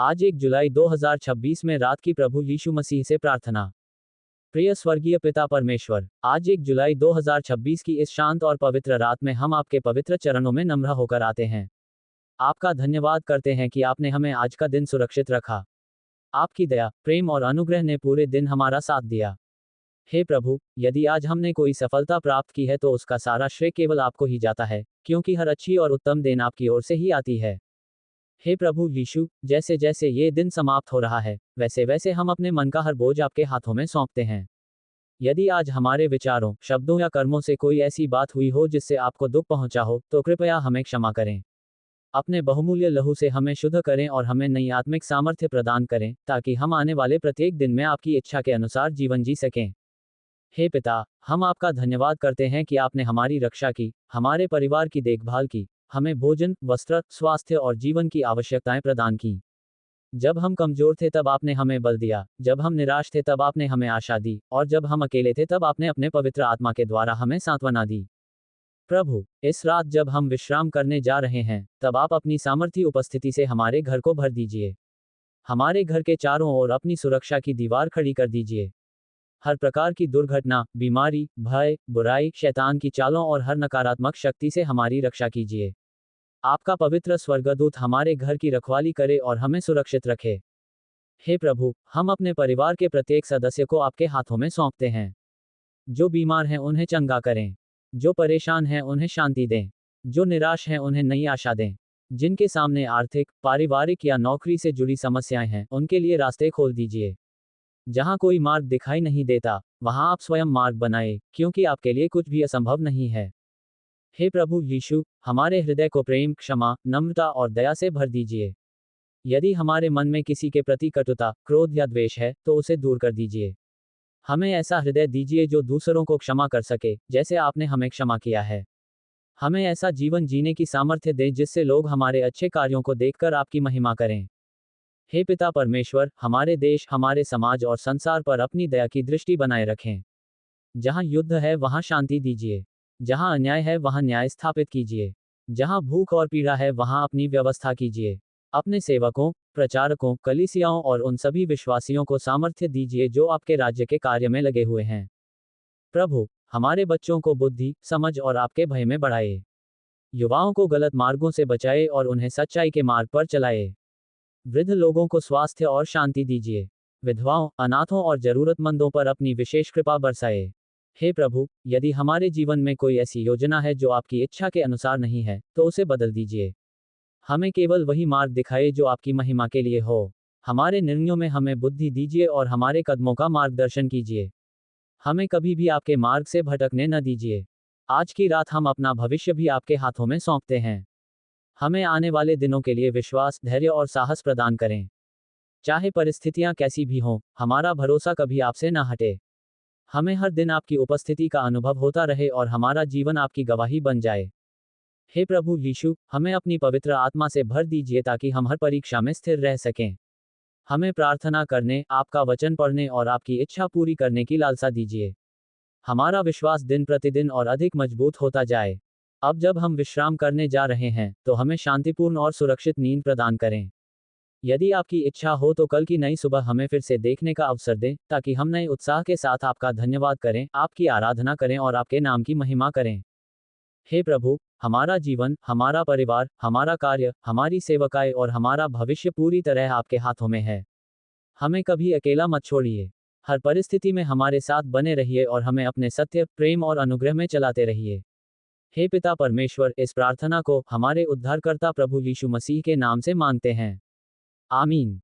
आज 1 जुलाई 2026 में रात की प्रभु यीशु मसीह से प्रार्थना। प्रिय स्वर्गीय पिता परमेश्वर, आज 1 जुलाई 2026 की इस शांत और पवित्र रात में हम आपके पवित्र चरणों में नम्र होकर आते हैं। आपका धन्यवाद करते हैं कि आपने हमें आज का दिन सुरक्षित रखा। आपकी दया, प्रेम और अनुग्रह ने पूरे दिन हमारा साथ दिया। हे प्रभु, यदि आज हमने कोई सफलता प्राप्त की है तो उसका सारा श्रेय केवल आपको ही जाता है, क्योंकि हर अच्छी और उत्तम देन आपकी ओर से ही आती है। हे प्रभु यीशु, जैसे जैसे ये दिन समाप्त हो रहा है, वैसे वैसे हम अपने मन का हर बोझ आपके हाथों में सौंपते हैं। यदि आज हमारे विचारों, शब्दों या कर्मों से कोई ऐसी बात हुई हो जिससे आपको दुख पहुंचा हो, तो कृपया हमें क्षमा करें। अपने बहुमूल्य लहू से हमें शुद्ध करें और हमें नई आत्मिक सामर्थ्य प्रदान करें, ताकि हम आने वाले प्रत्येक दिन में आपकी इच्छा के अनुसार जीवन जी सकें। हे पिता, हम आपका धन्यवाद करते हैं कि आपने हमारी रक्षा की, हमारे परिवार की देखभाल की, हमें भोजन, वस्त्र, स्वास्थ्य और जीवन की आवश्यकताएं प्रदान की। जब हम कमजोर थे तब आपने हमें बल दिया, जब हम निराश थे तब आपने हमें आशा दी, और जब हम अकेले थे तब आपने अपने पवित्र आत्मा के द्वारा हमें सांत्वना दी। प्रभु, इस रात जब हम विश्राम करने जा रहे हैं, तब आप अपनी सामर्थी उपस्थिति से हमारे घर को भर दीजिए। हमारे घर के चारों ओर अपनी सुरक्षा की दीवार खड़ी कर दीजिए। हर प्रकार की दुर्घटना, बीमारी, भय, बुराई, शैतान की चालों और हर नकारात्मक शक्ति से हमारी रक्षा कीजिए। आपका पवित्र स्वर्गदूत हमारे घर की रखवाली करे और हमें सुरक्षित रखे। हे प्रभु, हम अपने परिवार के प्रत्येक सदस्य को आपके हाथों में सौंपते हैं। जो बीमार हैं उन्हें चंगा करें। जो परेशान हैं उन्हें शांति दें। जो निराश हैं उन्हें नई आशा दें। जिनके सामने आर्थिक, पारिवारिक या नौकरी से जुड़ी समस्याएं हैं, उनके लिए रास्ते खोल दीजिए। जहां कोई मार्ग दिखाई नहीं देता, वहां आप स्वयं मार्ग बनाए, क्योंकि आपके लिए कुछ भी असंभव नहीं है। हे प्रभु यीशु, हमारे हृदय को प्रेम, क्षमा, नम्रता और दया से भर दीजिए। यदि हमारे मन में किसी के प्रति कटुता, क्रोध या द्वेष है, तो उसे दूर कर दीजिए। हमें ऐसा हृदय दीजिए जो दूसरों को क्षमा कर सके, जैसे आपने हमें क्षमा किया है। हमें ऐसा जीवन जीने की सामर्थ्य दें जिससे लोग हमारे अच्छे कार्यों को देखकर आपकी महिमा करें। हे पिता परमेश्वर, हमारे देश, हमारे समाज और संसार पर अपनी दया की दृष्टि बनाए रखें। जहां युद्ध है वहां शांति दीजिए। जहां अन्याय है वहां न्याय स्थापित कीजिए। जहां भूख और पीड़ा है वहां अपनी व्यवस्था कीजिए। अपने सेवकों, प्रचारकों, कलीसियाओं और उन सभी विश्वासियों को सामर्थ्य दीजिए जो आपके राज्य के कार्य में लगे हुए हैं। प्रभु, हमारे बच्चों को बुद्धि, समझ और आपके भय में बढ़ाए। युवाओं को गलत मार्गों से बचाए और उन्हें सच्चाई के मार्ग पर चलाए। वृद्ध लोगों को स्वास्थ्य और शांति दीजिए। विधवाओं, अनाथों और जरूरतमंदों पर अपनी विशेष कृपा बरसाए। हे प्रभु, यदि हमारे जीवन में कोई ऐसी योजना है जो आपकी इच्छा के अनुसार नहीं है, तो उसे बदल दीजिए। हमें केवल वही मार्ग दिखाए जो आपकी महिमा के लिए हो। हमारे निर्णयों में हमें बुद्धि दीजिए और हमारे कदमों का मार्गदर्शन कीजिए। हमें कभी भी आपके मार्ग से भटकने न दीजिए। आज की रात हम अपना भविष्य भी आपके हाथों में सौंपते हैं। हमें आने वाले दिनों के लिए विश्वास, धैर्य और साहस प्रदान करें। चाहे परिस्थितियां कैसी भी हों, हमारा भरोसा कभी आपसे न हटे। हमें हर दिन आपकी उपस्थिति का अनुभव होता रहे और हमारा जीवन आपकी गवाही बन जाए। हे प्रभु यीशु, हमें अपनी पवित्र आत्मा से भर दीजिए ताकि हम हर परीक्षा में स्थिर रह सकें। हमें प्रार्थना करने, आपका वचन पढ़ने और आपकी इच्छा पूरी करने की लालसा दीजिए। हमारा विश्वास दिन प्रतिदिन और अधिक मजबूत होता जाए। अब जब हम विश्राम करने जा रहे हैं, तो हमें शांतिपूर्ण और सुरक्षित नींद प्रदान करें। यदि आपकी इच्छा हो तो कल की नई सुबह हमें फिर से देखने का अवसर दें, ताकि हम नए उत्साह के साथ आपका धन्यवाद करें, आपकी आराधना करें और आपके नाम की महिमा करें। हे प्रभु, हमारा जीवन, हमारा परिवार, हमारा कार्य, हमारी सेवकाई और हमारा भविष्य पूरी तरह आपके हाथों में है। हमें कभी अकेला मत छोड़िए। हर परिस्थिति में हमारे साथ बने रहिए और हमें अपने सत्य, प्रेम और अनुग्रह में चलाते रहिए। हे पिता परमेश्वर, इस प्रार्थना को हमारे उद्धारकर्ता प्रभु यीशु मसीह के नाम से मांगते हैं। आमीन।